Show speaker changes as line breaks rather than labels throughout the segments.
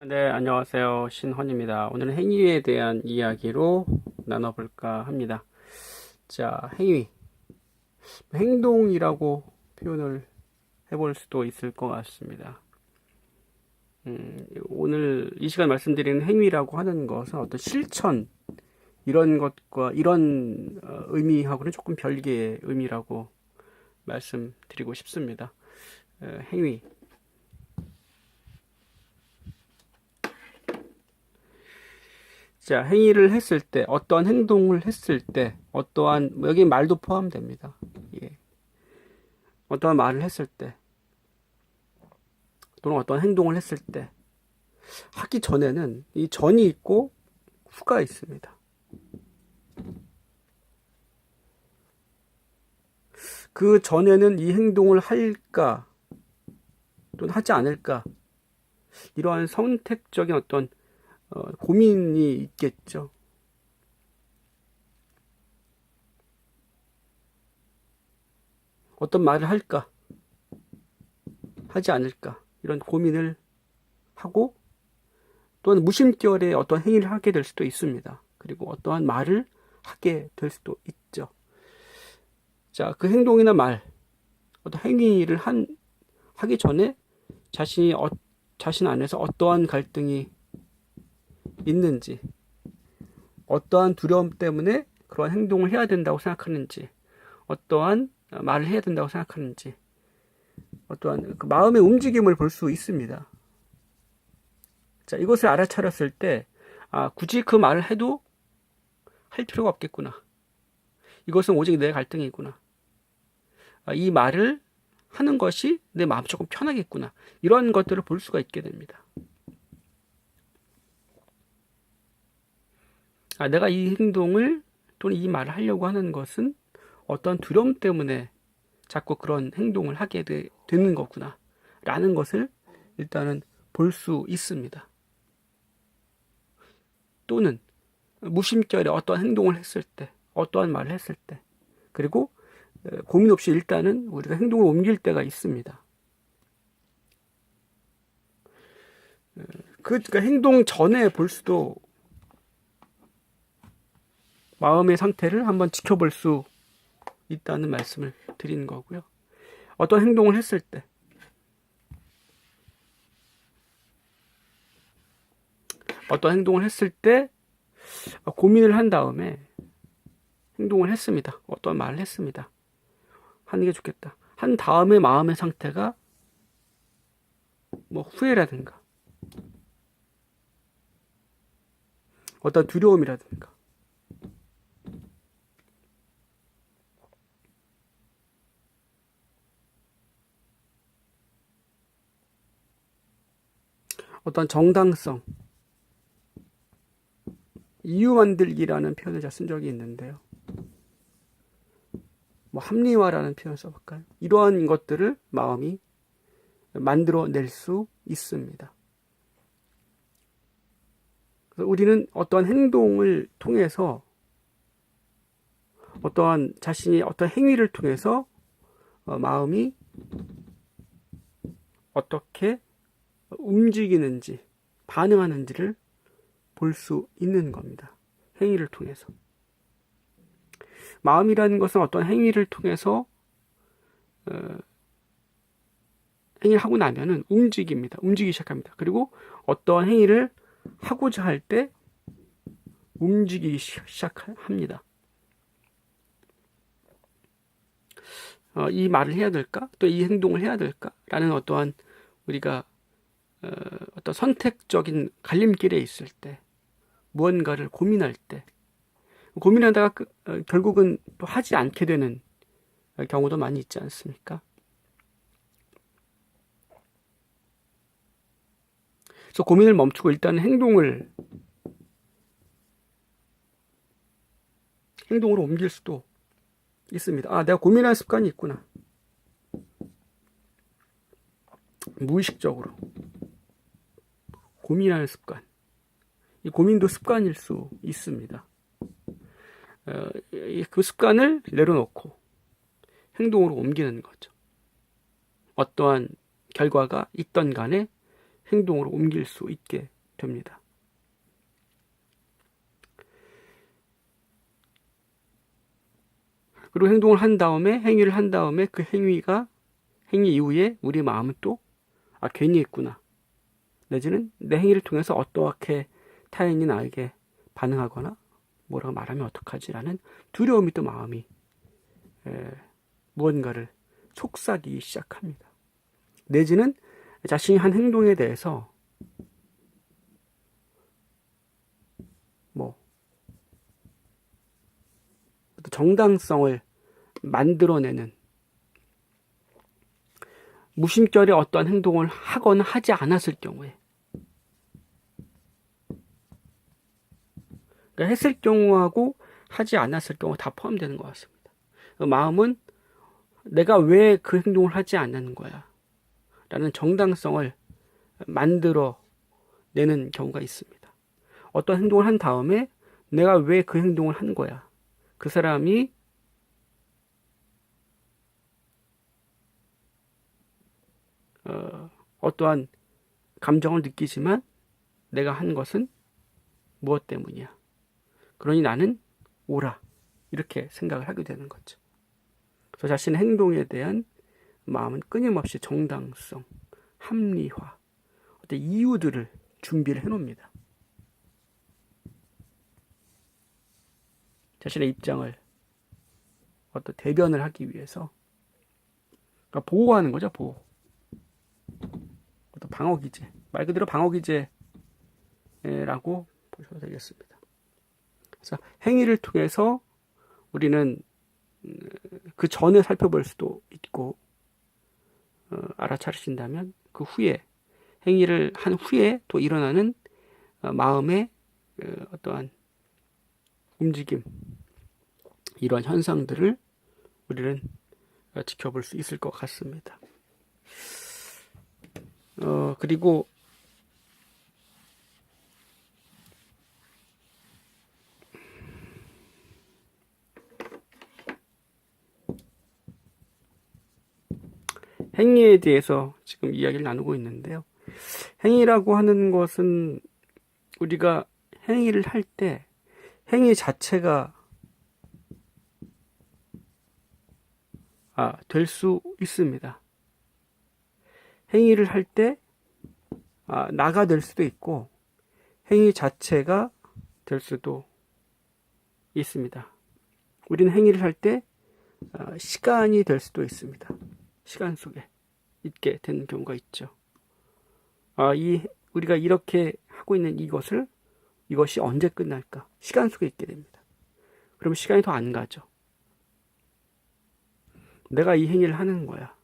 네, 안녕하세요. 신헌입니다. 오늘은 행위에 대한 이야기로 나눠볼까 합니다. 자, 행위. 행동이라고 표현을 해볼 수도 있을 것 같습니다. 오늘 이 시간 말씀드리는 행위라고 하는 것은 어떤 실천, 이런 것과 이런 의미하고는 조금 별개의 의미라고 말씀드리고 싶습니다. 행위. 자, 행위를 했을 때, 어떠한 행동을 했을 때, 어떠한, 여기 말도 포함됩니다. 예. 어떠한 말을 했을 때, 또는 어떠한 행동을 했을 때, 하기 전에는 이 전이 있고 후가 있습니다. 그 전에는 이 행동을 할까, 또는 하지 않을까, 이러한 선택적인 어떤 고민이 있겠죠. 어떤 말을 할까, 하지 않을까, 이런 고민을 하고, 또는 무심결에 어떤 행위를 하게 될 수도 있습니다. 그리고 어떠한 말을 하게 될 수도 있죠. 자, 그 행동이나 말, 어떤 행위를 하기 전에 자신 안에서 어떠한 갈등이 있는지, 어떠한 두려움 때문에 그러한 행동을 해야 된다고 생각하는지, 어떠한 말을 해야 된다고 생각하는지, 어떠한 그 마음의 움직임을 볼 수 있습니다. 자, 이것을 알아차렸을 때, 굳이 그 말을 해도 할 필요가 없겠구나. 이것은 오직 내 갈등이구나. 이 말을 하는 것이 내 마음 조금 편하겠구나. 이런 것들을 볼 수가 있게 됩니다. 내가 이 행동을 또는 이 말을 하려고 하는 것은 어떤 두려움 때문에 자꾸 그런 행동을 하게 되는 거구나. 라는 것을 일단은 볼 수 있습니다. 또는 무심결에 어떠한 행동을 했을 때, 어떠한 말을 했을 때, 그리고 고민 없이 일단은 우리가 행동을 옮길 때가 있습니다. 그러니까 행동 전에 볼 수도 마음의 상태를 한번 지켜볼 수 있다는 말씀을 드리는 거고요. 어떤 행동을 했을 때, 고민을 한 다음에 행동을 했습니다. 어떤 말을 했습니다. 하는 게 좋겠다. 한 다음에 마음의 상태가 뭐 후회라든가, 어떤 두려움이라든가, 어떤 정당성, 이유 만들기라는 표현을 제가 쓴 적이 있는데요. 뭐 합리화라는 표현을 써볼까요? 이러한 것들을 마음이 만들어낼 수 있습니다. 그래서 우리는 어떠한 행동을 통해서 자신이 어떤 행위를 통해서 마음이 어떻게 움직이는지, 반응하는지를 볼 수 있는 겁니다. 행위를 통해서. 마음이라는 것은 어떤 행위를 통해서 행위를 하고 나면은 움직이기 시작합니다. 그리고 어떠한 행위를 하고자 할 때 움직이기 시작합니다. 이 말을 해야 될까? 또 이 행동을 해야 될까? 라는 어떠한 우리가 어떤 선택적인 갈림길에 있을 때, 무언가를 고민할 때, 고민하다가 결국은 또 하지 않게 되는 경우도 많이 있지 않습니까? 그래서 고민을 멈추고 일단 행동으로 옮길 수도 있습니다. 내가 고민하는 습관이 있구나. 무의식적으로 고민하는 습관. 이 고민도 습관일 수 있습니다. 그 습관을 내려놓고 행동으로 옮기는 거죠. 어떠한 결과가 있던 간에 행동으로 옮길 수 있게 됩니다. 그리고 행동을 한 다음에, 행위를 한 다음에 그 행위 이후에 우리 마음은 또, 괜히 했구나. 내지는 내 행위를 통해서 어떠하게 타인이 나에게 반응하거나 뭐라고 말하면 어떡하지라는 두려움이 또 마음이 무언가를 속삭이기 시작합니다. 내지는 자신이 한 행동에 대해서 정당성을 만들어내는, 무심결에 어떠한 행동을 하거나 하지 않았을 경우에, 그러니까 했을 경우하고 하지 않았을 경우 다 포함되는 것 같습니다. 마음은 내가 왜 그 행동을 하지 않는 거야 라는 정당성을 만들어내는 경우가 있습니다. 어떤 행동을 한 다음에 내가 왜 그 행동을 한 거야, 그 사람이 어떠한 감정을 느끼지만 내가 한 것은 무엇 때문이야, 그러니 나는 옳아, 이렇게 생각을 하게 되는 거죠. 그래서 자신의 행동에 대한 마음은 끊임없이 정당성, 합리화, 어떤 이유들을 준비를 해놓습니다. 자신의 입장을 어떤 대변을 하기 위해서, 그러니까 보호하는 거죠, 보호. 어떤 방어기제, 말 그대로 방어기제라고 보셔도 되겠습니다. 그래서 행위를 통해서 우리는 그 전에 살펴볼 수도 있고, 알아차리신다면 그 후에, 행위를 한 후에 또 일어나는 마음의 어떠한 움직임, 이러한 현상들을 우리는 지켜볼 수 있을 것 같습니다. 그리고 행위에 대해서 지금 이야기를 나누고 있는데요. 행위라고 하는 것은 우리가 행위를 할 때 행위 자체가 될 수 있습니다. 행위를 할 때 나가 될 수도 있고 행위 자체가 될 수도 있습니다. 우리는 행위를 할 때 시간이 될 수도 있습니다. 시간 속에 있게 되는 경우가 있죠. 우리가 이렇게 하고 있는 이것이 언제 끝날까? 시간 속에 있게 됩니다. 그러면 시간이 더 안 가죠. 내가 이 행위를 하는 거야.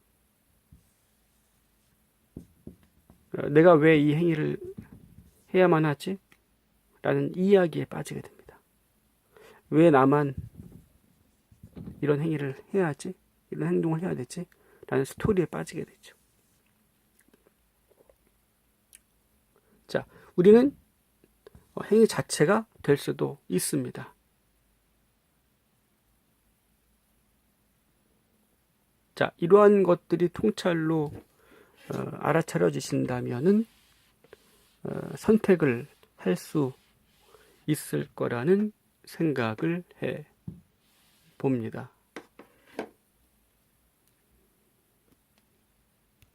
내가 왜 이 행위를 해야만 하지? 라는 이야기에 빠지게 됩니다. 왜 나만 이런 행위를 해야 하지? 이런 행동을 해야 되지? 라는 스토리에 빠지게 되죠. 자, 우리는 행위 자체가 될 수도 있습니다. 자, 이러한 것들이 통찰로 알아차려지신다면은 선택을 할 수 있을 거라는 생각을 해 봅니다.